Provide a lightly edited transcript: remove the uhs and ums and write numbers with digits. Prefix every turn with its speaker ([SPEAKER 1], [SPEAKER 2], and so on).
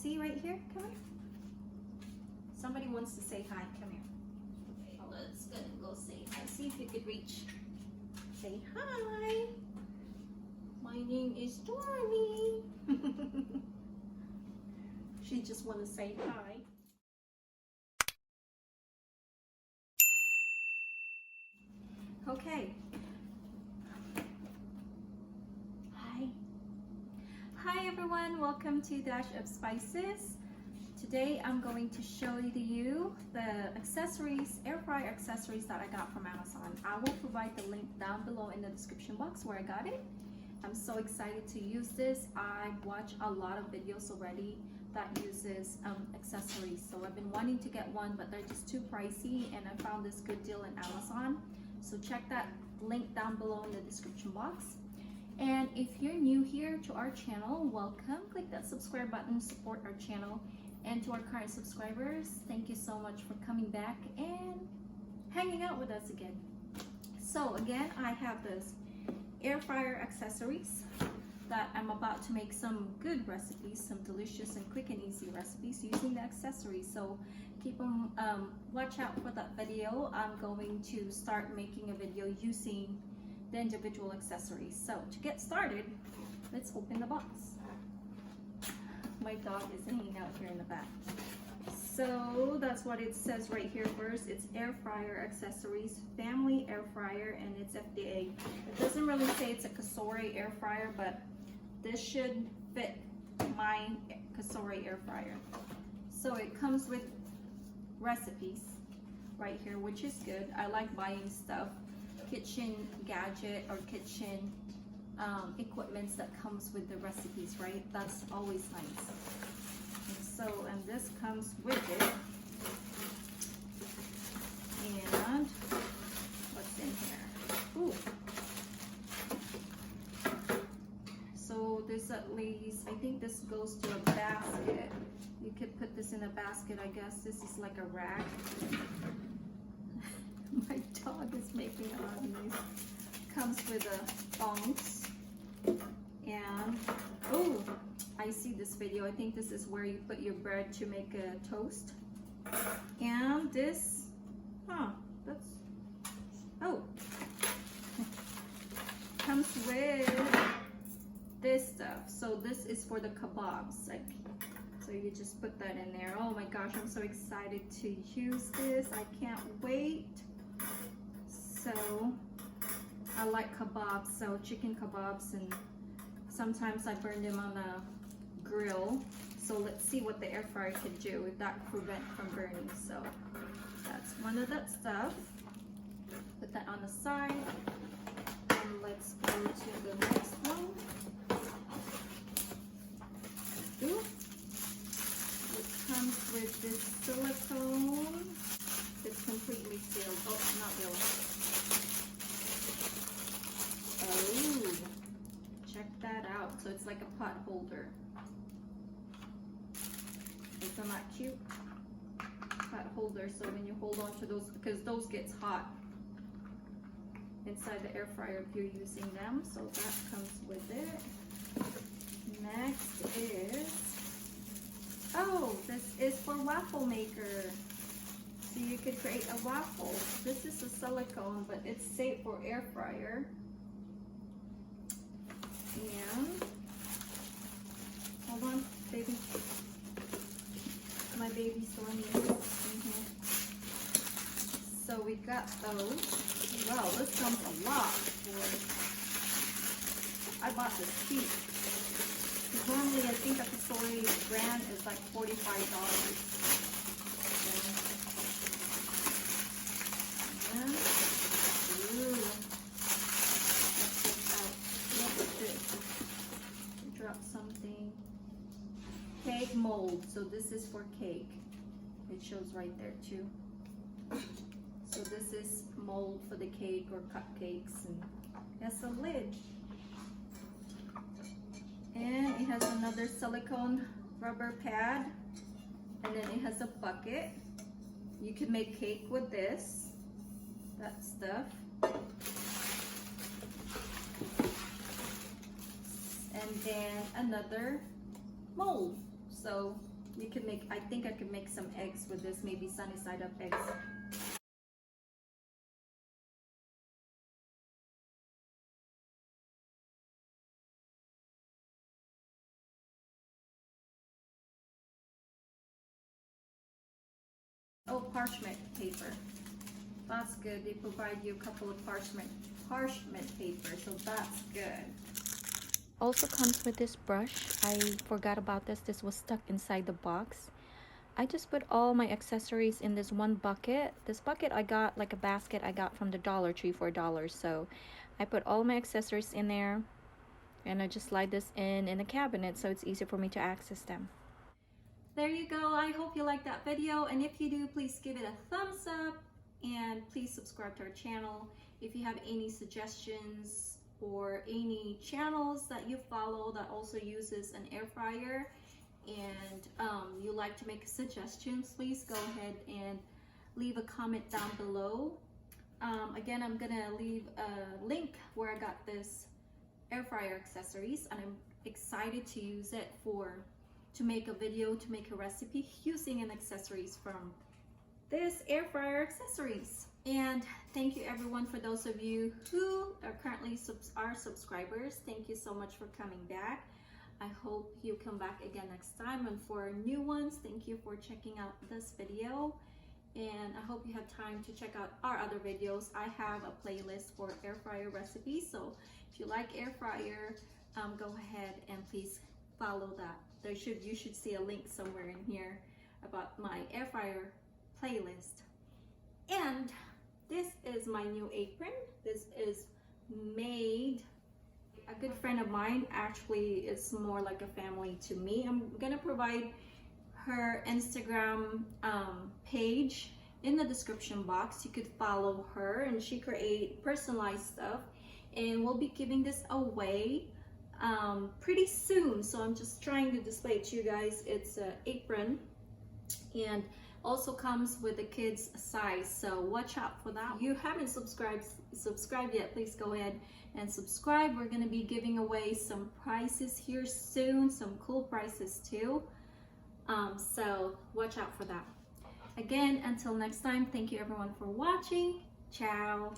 [SPEAKER 1] see right here? Come here. Somebody wants to say hi. Come here. Okay, let's go say hi. See if you could reach. Say hi. My name is Stormy. She just want to say hi. Okay. Hi. Hi everyone, welcome to Dash of Spices. Today I'm going to show you the accessories, air fryer accessories that I got from Amazon. I will provide the link down below in the description box where I got it. I'm so excited to use this. I've watched a lot of videos already that uses accessories. So I've been wanting to get one, but they're just too pricey, and I found this good deal in Amazon. So check that link down below in the description box. And if you're new here to our channel, welcome. Click that subscribe button, support our channel. And to our current subscribers, thank you so much for coming back and hanging out with us again. So again, I have this air fryer accessories that I'm about to make some good recipes, some delicious and quick and easy recipes using the accessories. So keep them, watch out for that video. I'm going to start making a video using the individual accessories. So to get started, let's open the box. My dog is hanging out here in the back. So that's what it says right here first. It's air fryer accessories, family air fryer, and it's FDA. It doesn't really say it's a cosori air fryer, but this should fit my cosori air fryer. So it comes with recipes right here, which is good. I like buying stuff, kitchen gadget or kitchen equipments that comes with the recipes, right? That's always nice. And so, and this comes with it. And what's in here? Ooh. So this at least, I think this goes to a basket. You could put this in a basket, I guess. This is like a rack. My dog is making a lot of noise. Comes with a thongs. And, oh, I see this video. I think this is where you put your bread to make a toast. And this, that's, oh, comes with this stuff. So this is for the kebabs. Like, so you just put that in there. Oh my gosh, I'm so excited to use this. I can't wait. So I like kebabs, so chicken kebabs, and sometimes I burn them on a grill. So let's see what the air fryer can do if that prevent from burning. So that's one of that stuff. Put that on the side. And let's go to the next one. Ooh. It comes with this silicone. It's completely sealed. Oh, not really. Oh, check that out. So it's like a pot holder. Isn't that cute? Pot holder, so when you hold on to those, because those gets hot inside the air fryer if you're using them. So that comes with it. Next is, oh, this is for waffle maker. So you could create a waffle. This is a silicone, but it's safe for air fryer. And hold on, baby. My baby's Stormy is in here. So we got those. Wow, this comes a lot for. I bought this cheap. Because normally I think a cosori brand is like $45. Something. Cake mold. So this is for cake. It shows right there too. So this is mold for the cake or cupcakes, and has a lid. And it has another silicone rubber pad, and then it has a bucket. You can make cake with this. That stuff. And then another mold. So You can make, I think I could make some eggs with this, maybe sunny side up eggs. Oh, parchment paper. That's good. They provide you a couple of parchment paper, so that's good. Also comes with this brush. I forgot about this. This was stuck inside the box. I just put all my accessories in this one bucket. This bucket I got, like a basket I got from the Dollar Tree for $1. So I put all my accessories in there, and I just slide this in the cabinet so it's easier for me to access them. There you go. I hope you liked that video, and if you do, please give it a thumbs up and please subscribe to our channel. If you have any suggestions or any channels that you follow that also uses an air fryer and you like to make suggestions, please go ahead and leave a comment down below. Again, I'm gonna leave a link where I got this air fryer accessories, and I'm excited to use it to make a video, to make a recipe using an accessories from this air fryer accessories. And thank you everyone, for those of you who are currently our subscribers. Thank you so much for coming back. I hope you come back again next time, and for new ones, thank you for checking out this video, and I hope you have time to check out our other videos. I have a playlist for air fryer recipes, so if you like air fryer, go ahead and please follow that. You should see a link somewhere in here about my air fryer playlist. And this is my new apron. This is made, a good friend of mine, actually it's more like a family to me. I'm gonna provide her Instagram page in the description box. You could follow her, and she creates personalized stuff, and we'll be giving this away pretty soon. So I'm just trying to display it to you guys. It's an apron, and also comes with a kid's size, so watch out for that. If you haven't subscribed yet, please go ahead and subscribe. We're going to be giving away some prizes here soon, some cool prizes too, so watch out for that. Again, until next time, thank you everyone for watching. Ciao.